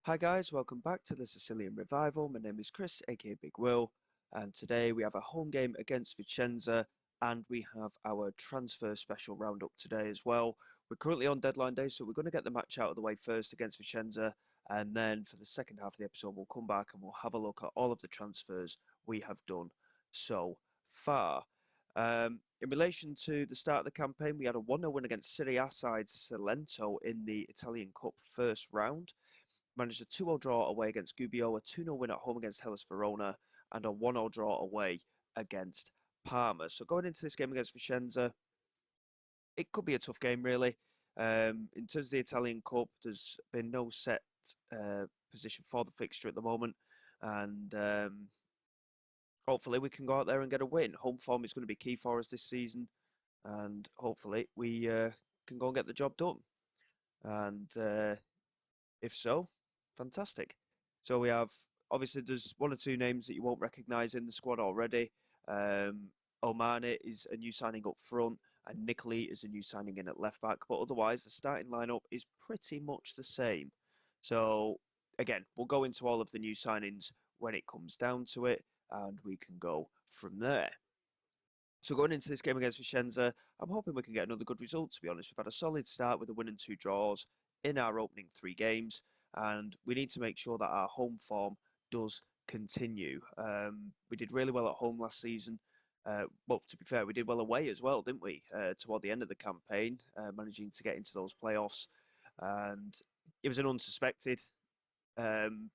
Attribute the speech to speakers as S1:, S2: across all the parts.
S1: Hi guys, welcome back to the Sicilian Revival. My name is Chris, aka Big Will, and today we have a home game against Vicenza, and we have our transfer special roundup today as well. We're currently on deadline day, so we're going to get the match out of the way first against Vicenza, and then for the second half of the episode, we'll come back and we'll have a look at all of the transfers we have done so far. In relation to the start of the campaign, we had a 1-0 win against Serie A side Salento in the Italian Cup first round. Managed a 2-0 draw away against Gubbio, a 2-0 win at home against Hellas Verona, and a 1-0 draw away against Parma. So going into this game against Vicenza, it could be a tough game, really. In terms of the Italian Cup, there's been no set position for the fixture at the moment, and hopefully we can go out there and get a win. Home form is going to be key for us this season, and hopefully we can go and get the job done. And if so, fantastic. So we have obviously there's one or two names that you won't recognise in the squad already. Um, Omane is a new signing up front, and Nicoli is a new signing in at left back. But otherwise, the starting lineup is pretty much the same. So again, we'll go into all of the new signings when it comes down to it, and we can go from there. So going into this game against Vicenza, I'm hoping we can get another good result, to be honest. We've had a solid start with a win and two draws in our opening three games, and we need to make sure that our home form does continue. We did really well at home last season. Well, to be fair, we did well away as well, didn't we? Toward the end of the campaign, managing to get into those playoffs. And it was an unsuspected um,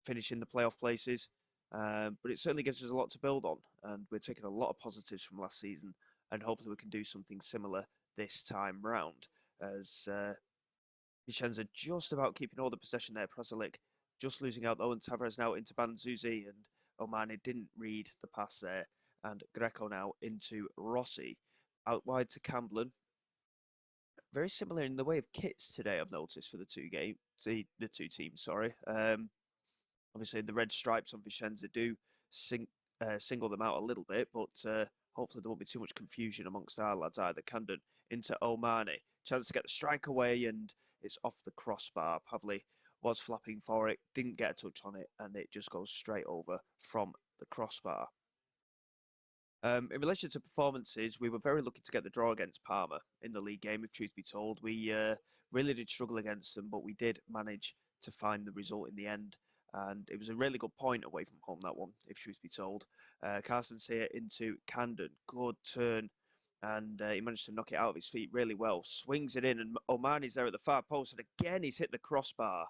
S1: finish in the playoff places. But it certainly gives us a lot to build on, and we're taking a lot of positives from last season, and hopefully we can do something similar this time round. As Vicenza just about keeping all the possession there, Prasilic just losing out though, and Tavares now into Banzuzi, and Omani didn't read the pass there, and Greco now into Rossi. Out wide to Camblin. Very similar in the way of kits today, I've noticed for the two teams. Sorry. Obviously, the red stripes on Vicenza do single them out a little bit, but hopefully there won't be too much confusion amongst our lads either. Camden into Omani. Chance to get the strike away, and it's off the crossbar. Pavli was flapping for it, didn't get a touch on it, and it just goes straight over from the crossbar. In relation to performances, we were very lucky to get the draw against Parma in the league game, if truth be told. We really did struggle against them, but we did manage to find the result in the end. And it was a really good point away from home, that one, if truth be told. Carsten's here into Camden. Good turn. And he managed to knock it out of his feet really well. Swings it in, and Omani's there at the far post. And again, he's hit the crossbar.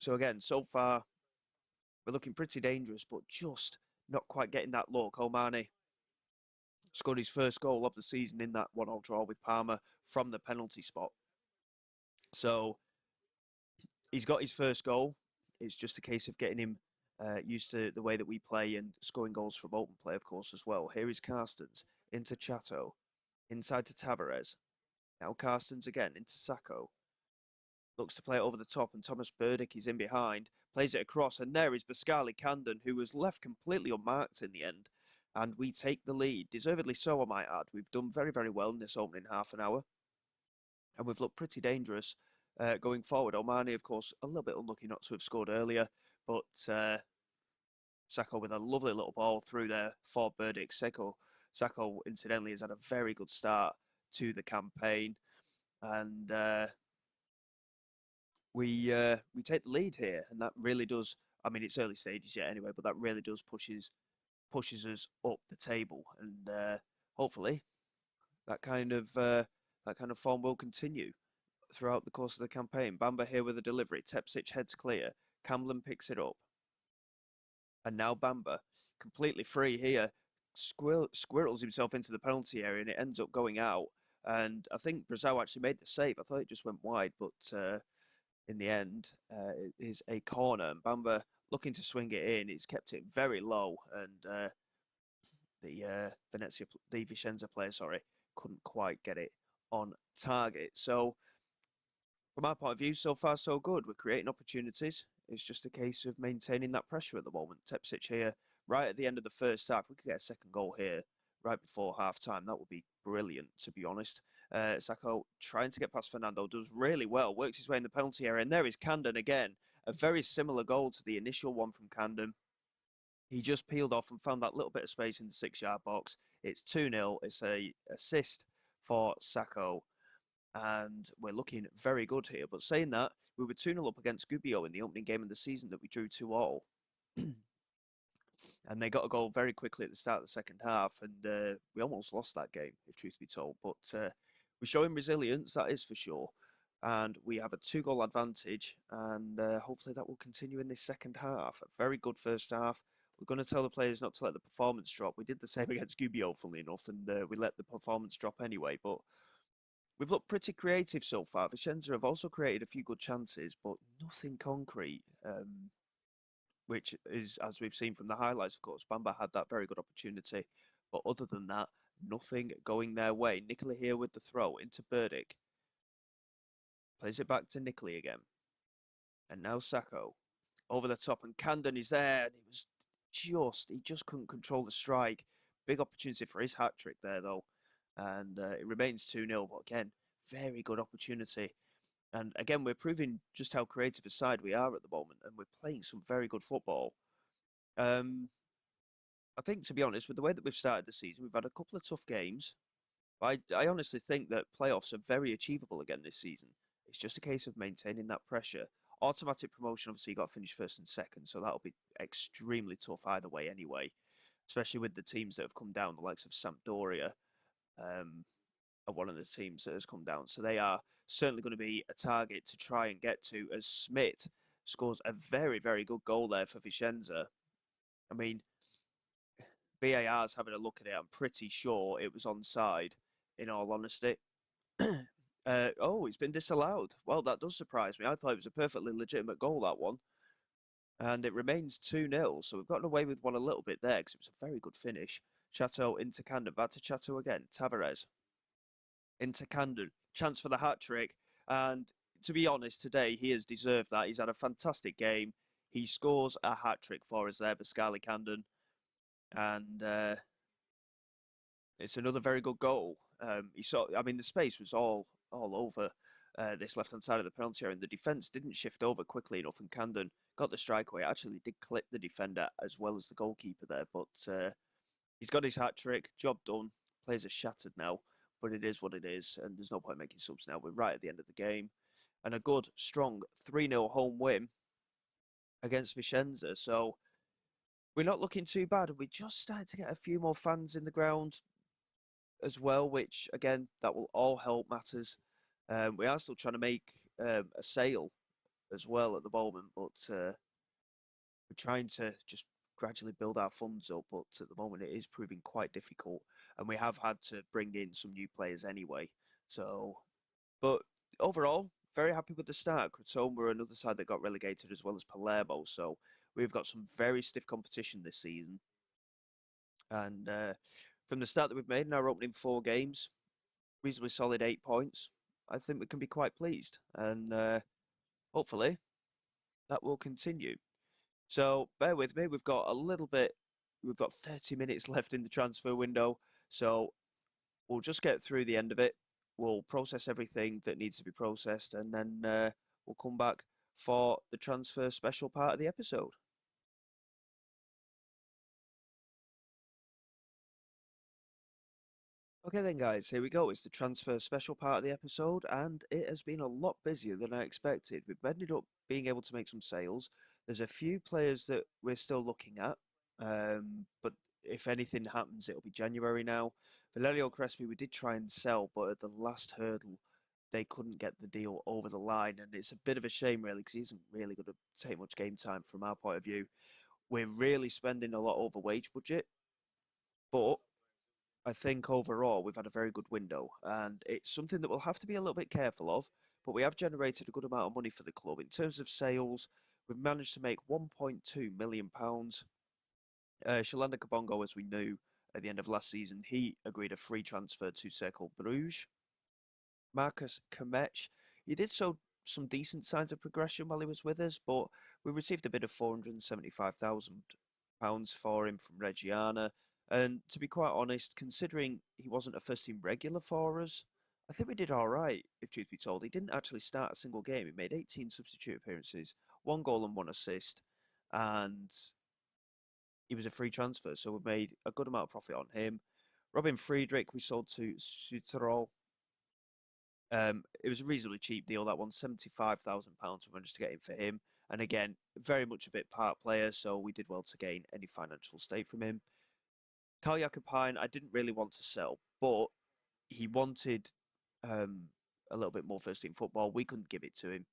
S1: So again, so far, we're looking pretty dangerous, but just not quite getting that look. Omani scored his first goal of the season in that 1-0 draw with Parma from the penalty spot. So he's got his first goal. It's just a case of getting him used to the way that we play and scoring goals from open play, of course, as well. Here is Carstens into Chato, inside to Tavares. Now Carstens again into Sacco. Looks to play it over the top, and Thomas Burdick is in behind. Plays it across, and there is Pascali Camden, who was left completely unmarked in the end. And we take the lead. Deservedly so, I might add. We've done very, very well in this opening half an hour. And we've looked pretty dangerous going forward. Omani, of course, a little bit unlucky not to have scored earlier. But Sacco with a lovely little ball through there for Burdick. Sacco, incidentally, has had a very good start to the campaign. And we take the lead here, and that really does. I mean, it's early stages yet anyway, but that really does pushes us up the table, and hopefully that kind of form will continue throughout the course of the campaign. Bamba here with a delivery. Tepsic heads clear. Camlin picks it up, and now Bamba completely free here. Squirrels himself into the penalty area, and it ends up going out. And I think Brazil actually made the save. I thought it just went wide, but in the end, it is a corner. And Bamba looking to swing it in. He's kept it very low, and the Vicenza player, sorry, couldn't quite get it on target. So, from our point of view, so far so good. We're creating opportunities. It's just a case of maintaining that pressure at the moment. Tepsic here, right at the end of the first half. We could get a second goal here right before half time. That would be brilliant, to be honest. Sacco trying to get past Fernando, does really well, works his way in the penalty area, and there is Camden again. A very similar goal to the initial one from Camden. He just peeled off and found that little bit of space in the 6-yard box. It's 2-0. It's a assist for Sacco. And we're looking very good here. But saying that, we were 2-0 up against Gubbio in the opening game of the season that we drew 2-all. And they got a goal very quickly at the start of the second half, and we almost lost that game, if truth be told. But we're showing resilience, that is for sure. And we have a 2-goal advantage, and hopefully that will continue in this second half. A very good first half. We're going to tell the players not to let the performance drop. We did the same against Gubbio, funnily enough, and we let the performance drop anyway. But we've looked pretty creative so far. Vicenza have also created a few good chances, but nothing concrete. Which is, as we've seen from the highlights, of course, Bamba had that very good opportunity. But other than that, nothing going their way. Nicola here with the throw into Burdick. Plays it back to Nicola again. And now Sacco. Over the top, and Camden is there. And he just couldn't control the strike. Big opportunity for his hat-trick there, though. And it remains 2-0. But again, very good opportunity. And again, we're proving just how creative a side we are at the moment, and we're playing some very good football. I think, to be honest, with the way that we've started the season, we've had a couple of tough games. I honestly think that playoffs are very achievable again this season. It's just a case of maintaining that pressure. Automatic promotion, obviously, you got to finish first and second, so that'll be extremely tough either way anyway, especially with the teams that have come down, the likes of Sampdoria. Are one of the teams that has come down. So they are certainly going to be a target to try and get to, as Smith scores a very, very good goal there for Vicenza. I mean, VAR's having a look at it. I'm pretty sure it was onside, in all honesty. Oh, it's been disallowed. Well, that does surprise me. I thought it was a perfectly legitimate goal, that one. And it remains 2-0. So we've gotten away with one a little bit there because it was a very good finish. Chateau into Camden. Back to Chateau again. Tavares into Camden. Chance for the hat-trick. And to be honest, today he has deserved that. He's had a fantastic game. He scores a hat-trick for us there, Pascali Camden. And it's another very good goal. The space was all over this left-hand side of the penalty area, and the defence didn't shift over quickly enough, and Camden got the strike away. Actually did clip the defender as well as the goalkeeper there, but he's got his hat-trick. Job done. Players are shattered now, but it is what it is, and there's no point making subs now. We're right at the end of the game. And a good, strong 3-0 home win against Vicenza. So we're not looking too bad. We just started to get a few more fans in the ground as well, which, again, that will all help matters. We are still trying to make a sale as well at the moment, but we're trying to just gradually build our funds up, but at the moment it is proving quite difficult, and we have had to bring in some new players anyway. So, but overall, very happy with the start. Crotone were another side that got relegated as well as Palermo, so we've got some very stiff competition this season. And from the start that we've made in our opening 4 games, reasonably solid 8 points. I think we can be quite pleased, and hopefully that will continue. So bear with me. We've got 30 minutes left in the transfer window, so we'll just get through the end of it. We'll process everything that needs to be processed, and then we'll come back for the transfer special part of the episode. Okay then guys, here we go. It's the transfer special part of the episode, and it has been a lot busier than I expected. We've ended up being able to make some sales. There's a few players that we're still looking at, but if anything happens, it'll be January now. Valerio Crespi, we did try and sell, but at the last hurdle, they couldn't get the deal over the line, and it's a bit of a shame really, because he isn't really going to take much game time from our point of view. We're really spending a lot over wage budget, but I think overall we've had a very good window, and it's something that we'll have to be a little bit careful of, but we have generated a good amount of money for the club. In terms of sales, we've managed to make £1.2 million. Shalanda Kabongo, as we knew at the end of last season, he agreed a free transfer to Cercle Bruges. Marcus Kamech, he did show some decent signs of progression while he was with us, but we received a bid of £475,000 for him from Reggiana. And to be quite honest, considering he wasn't a first team regular for us, I think we did all right, if truth be told. He didn't actually start a single game. He made 18 substitute appearances, 1 goal and 1 assist, and he was a free transfer, so we made a good amount of profit on him. Robin Friedrich, we sold to Süterol. It was a reasonably cheap deal, that one, £75,000 we managed to get in for him. And again, very much a bit part player, so we did well to gain any financial stake from him. Carl Jakobine, I didn't really want to sell, but he wanted um, a little bit more first team football. We couldn't give it to him.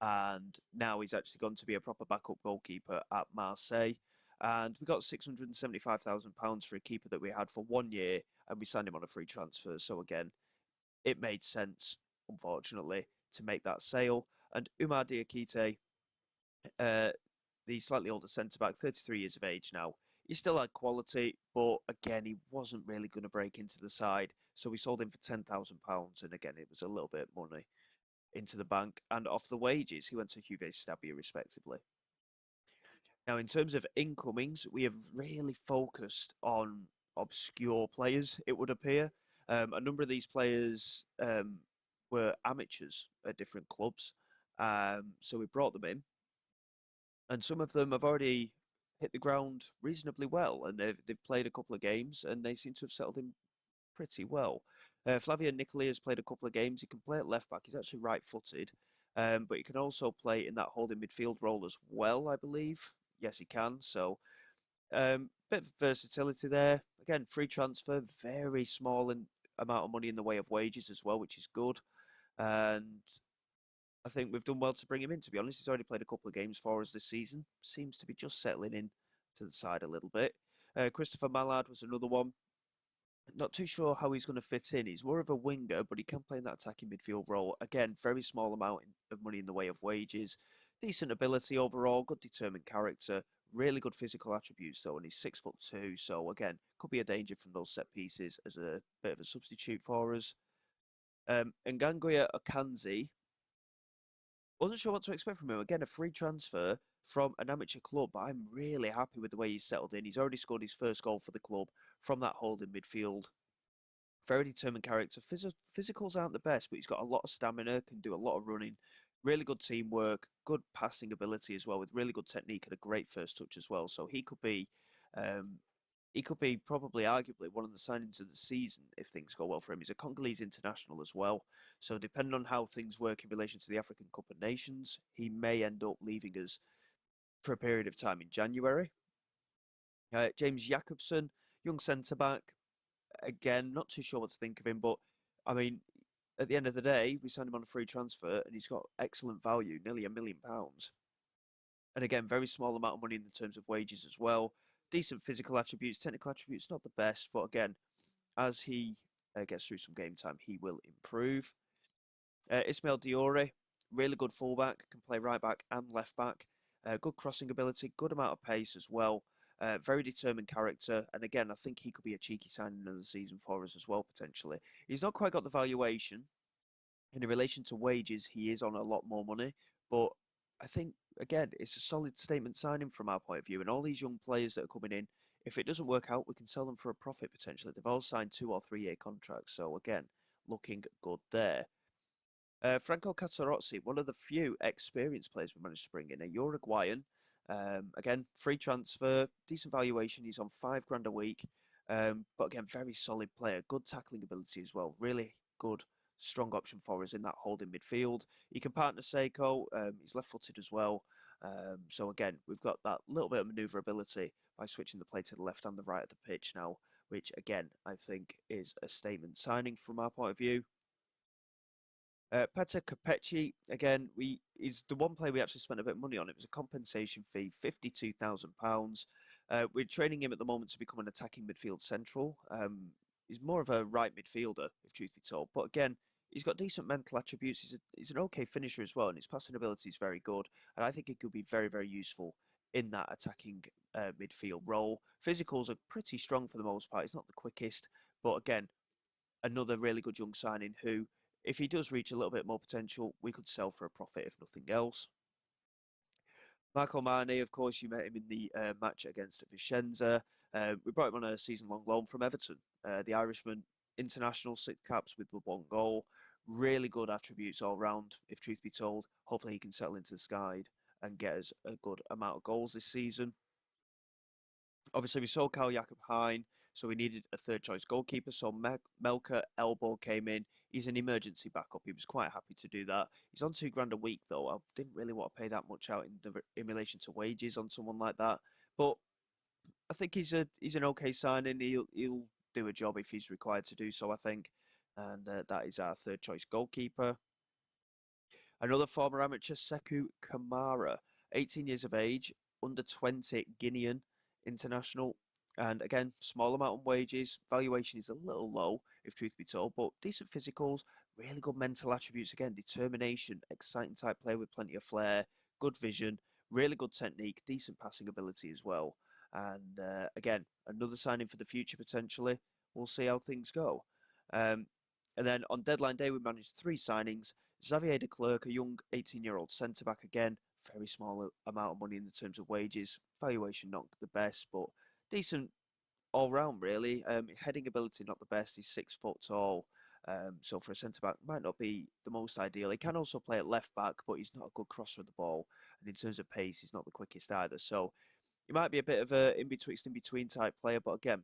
S1: And now he's actually gone to be a proper backup goalkeeper at Marseille. And we got £675,000 for a keeper that we had for 1 year, and we signed him on a free transfer. So again, it made sense, unfortunately, to make that sale. And Umar Diakite, uh, the slightly older centre back, 33 years of age now. He still had quality, but again, he wasn't really going to break into the side. So we sold him for £10,000, and again, it was a little bit of money into the bank. And off the wages, he went to Juve Stabia, respectively. Now, in terms of incomings, we have really focused on obscure players, it would appear. A number of these players were amateurs at different clubs. So we brought them in, and some of them have already hit the ground reasonably well, and they've played a couple of games, and they seem to have settled in pretty well. Flavio Nicoli has played a couple of games. He can play at left back. He's actually right-footed, but he can also play in that holding midfield role as well, I believe. Yes, he can. So, bit of versatility there. Again, free transfer, very small amount of money in the way of wages as well, which is good. And I think we've done well to bring him in, to be honest. He's already played a couple of games for us this season. Seems to be just settling in to the side a little bit. Christopher Mallard was another one. Not too sure how he's going to fit in. He's more of a winger, but he can play in that attacking midfield role. Again, very small amount of money in the way of wages. Decent ability overall, good determined character, really good physical attributes though, and he's 6'2", so again, could be a danger from those set pieces as a bit of a substitute for us. Ngangria Okanzi, wasn't sure what to expect from him. Again, a free transfer from an amateur club, but I'm really happy with the way he's settled in. He's already scored his first goal for the club from that holding midfield. Very determined character. Physicals aren't the best, but he's got a lot of stamina, can do a lot of running, really good teamwork, good passing ability as well, with really good technique and a great first touch as well. So um, he could be probably arguably one of the signings of the season if things go well for him. He's a Congolese international as well. So depending on how things work in relation to the African Cup of Nations, he may end up leaving us for a period of time in January. James Jacobson, young centre back. Again, not too sure what to think of him, but I mean, at the end of the day, we signed him on a free transfer and he's got excellent value, nearly £1 million. And again, very small amount of money in terms of wages as well. Decent physical attributes, technical attributes, not the best, but again, as he gets through some game time, he will improve. Ismail Diore, really good fullback, can play right back and left back. Good crossing ability, good amount of pace as well. Very determined character, and again, I think he could be a cheeky signing of the season for us as well, potentially. He's not quite got the valuation. In relation to wages, he is on a lot more money, but I think, again, it's a solid statement signing from our point of view, and all these young players that are coming in, if it doesn't work out, we can sell them for a profit, potentially. They've all signed 2 or 3 year contracts, so again, looking good there. Franco Catarozzi, one of the few experienced players we managed to bring in, a Uruguayan. Again, free transfer, decent valuation. He's on £5 a week. But again, very solid player, good tackling ability as well. Really good, strong option for us in that holding midfield. He can partner Seiko. He's left-footed as well. So again, we've got that little bit of manoeuvrability by switching the play to the left and the right of the pitch now, which again, I think is a statement signing from our point of view. Petar Capecci, again, is the one player we actually spent a bit of money on. It was a compensation fee, £52,000. We're training him at the moment to become an attacking midfield central. He's more of a right midfielder, if truth be told. But again, he's got decent mental attributes. He's an okay finisher as well, and his passing ability is very good. And I think he could be very, very useful in that attacking midfield role. Physicals are pretty strong for the most part. He's not the quickest, but again, another really good young signing who, if he does reach a little bit more potential, we could sell for a profit if nothing else. Marco Mane, of course, you met him in the match against Vicenza. We brought him on a season-long loan from Everton. The Irishman, international, 6 caps with the 1 goal. Really good attributes all round, if truth be told. Hopefully he can settle into the side and get us a good amount of goals this season. Obviously, we sold Carl Jakob Hein, so we needed a third choice goalkeeper. So Melker Elbow came in. He's an emergency backup. He was quite happy to do that. He's on £2 grand a week, though. I didn't really want to pay that much out in relation to wages on someone like that. But I think he's an okay signing. He'll do a job if he's required to do so, I think. And that is our third choice goalkeeper. Another former amateur, Sekou Kamara, 18 years of age, under 20 Guinean international. And again, small amount of wages. Valuation is a little low, if truth be told, but decent physicals, really good mental attributes. Again, determination, exciting type player with plenty of flair, good vision, really good technique, decent passing ability as well. And again, another signing for the future potentially. We'll see how things go. Um, and then on deadline day, we managed three signings. Xavier de Klerk, a young 18-year-old centre-back again, very small amount of money in the terms of wages. Valuation not the best, but decent all round really. Heading ability not the best. He's 6 foot tall, so for a centre back might not be the most ideal. He can also play at left back, but he's not a good crosser of the ball. And in terms of pace, he's not the quickest either. So he might be a bit of a in between type player. But again,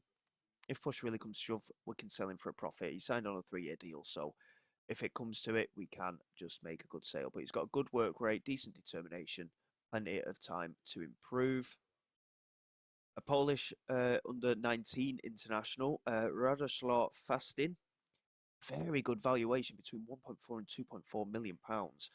S1: if push really comes to shove, we can sell him for a profit. He signed on a 3-year deal, so if it comes to it, we can just make a good sale. But he's got a good work rate, decent determination, plenty of time to improve. A Polish under 19 international, Radoslaw Fastin, very good valuation between 1.4 and 2.4 million pounds.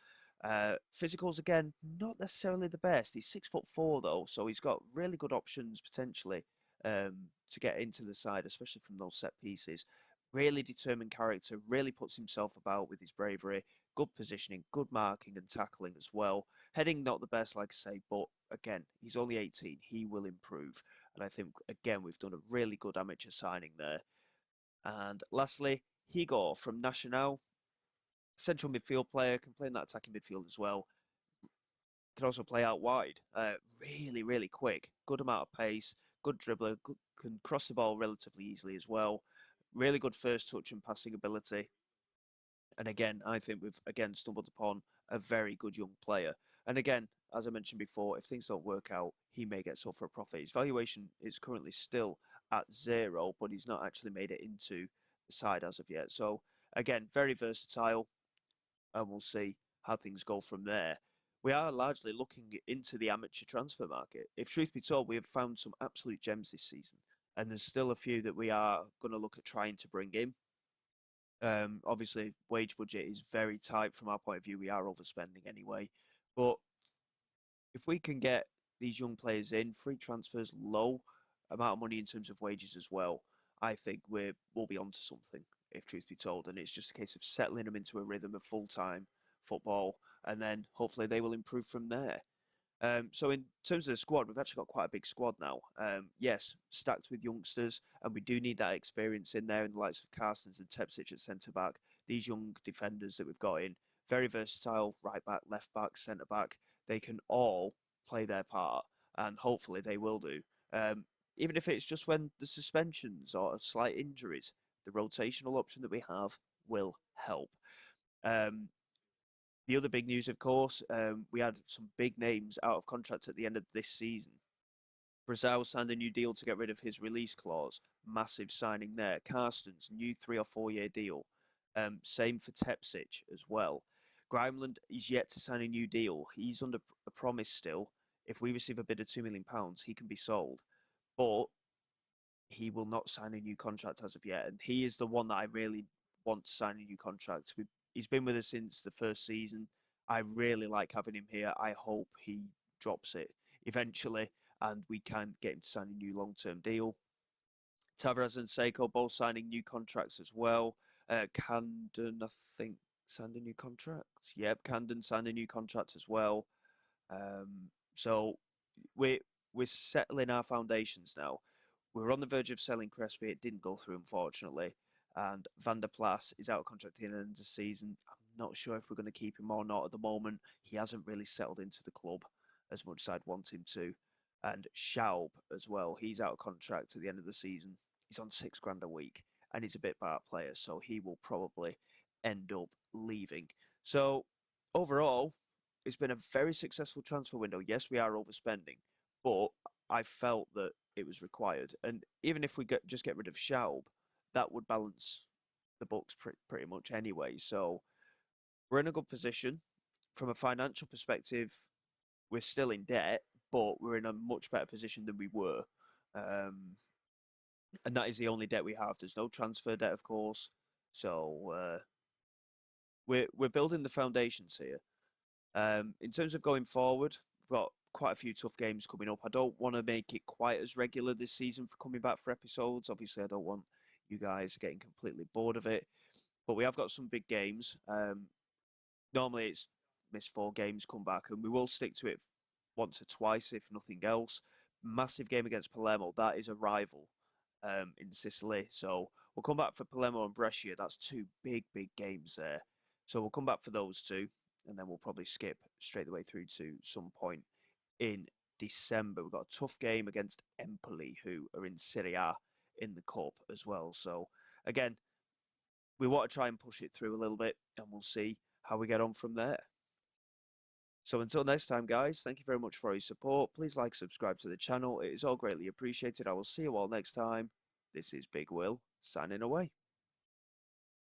S1: Physicals again, not necessarily the best. He's 6'4" though, so he's got really good options potentially to get into the side, especially from those set pieces. Really determined character, really puts himself about with his bravery, good positioning, good marking and tackling as well. Heading not the best, like I say, but again, he's only 18. He will improve. And I think, again, we've done a really good amateur signing there. And lastly, Higo from Nacional, central midfield player, can play in that attacking midfield as well. Can also play out wide. Really, really quick. Good amount of pace, good dribbler, can cross the ball relatively easily as well. Really good first touch and passing ability. And again, I think we've again stumbled upon a very good young player. And again, as I mentioned before, if things don't work out, he may get sold for a profit. His valuation is currently still at 0, but he's not actually made it into the side as of yet. So again, very versatile, and we'll see how things go from there. We are largely looking into the amateur transfer market. If truth be told, we have found some absolute gems this season, and there's still a few that we are going to look at trying to bring in. Obviously, wage budget is very tight from our point of view. We are overspending anyway. But if we can get these young players in, free transfers, low amount of money in terms of wages as well, I think we'll be onto something, if truth be told. And it's just a case of settling them into a rhythm of full-time football, and then hopefully they will improve from there. So in terms of the squad, we've actually got quite a big squad now. Yes, stacked with youngsters, and we do need that experience in there in the likes of Carstens and Tepsic at centre back. These young defenders that we've got in, very versatile, right back, left back, centre back. They can all play their part, and hopefully they will do. Even if it's just when the suspensions or slight injuries, the rotational option that we have will help. Um, the other big news, of course, we had some big names out of contract at the end of this season. Brazil signed a new deal to get rid of his release clause. Massive signing there. Carstens, new 3 or 4 year deal. Same for Tepsic as well. Grimeland is yet to sign a new deal. He's under a promise still. If we receive a bid of £2 million, he can be sold. But he will not sign a new contract as of yet. And he is the one that I really want to sign a new contract. He's been with us since the first season. I really like having him here. I hope he drops it eventually and we can get him to sign a new long-term deal. Tavares and Seiko both signing new contracts as well. Camden, I think, signed a new contract. Yep, Camden signed a new contract as well. So we're settling our foundations now. We were on the verge of selling Crespi. It didn't go through, unfortunately. And Van der Plas is out of contract at the end of the season. I'm not sure if we're going to keep him or not at the moment. He hasn't really settled into the club as much as I'd want him to. And Schaub as well. He's out of contract at the end of the season. He's on £6 grand a week. And he's a bit part player, so he will probably end up leaving. So overall, it's been a very successful transfer window. Yes, we are overspending, but I felt that it was required. And even if we just get rid of Schaub, that would balance the books pretty much anyway. So we're in a good position. From a financial perspective, we're still in debt, but we're in a much better position than we were. Um, and that is the only debt we have. There's no transfer debt, of course. So we're building the foundations here. In terms of going forward, we've got quite a few tough games coming up. I don't want to make it quite as regular this season for coming back for episodes. Obviously, I don't want you guys getting completely bored of it. But we have got some big games. Normally, it's miss 4 games, come back, and we will stick to it once or twice, if nothing else. Massive game against Palermo. That is a rival in Sicily. So we'll come back for Palermo and Brescia. That's 2 big games there. So we'll come back for those 2, and then we'll probably skip straight the way through to some point in December. We've got a tough game against Empoli, who are in Serie A in the Cup as well. So again, we want to try and push it through a little bit, and we'll see how we get on from there. So until next time, guys, thank you very much for your support. Please like, subscribe to the channel. It is all greatly appreciated. I will see you all next time. This is Big Will, signing away.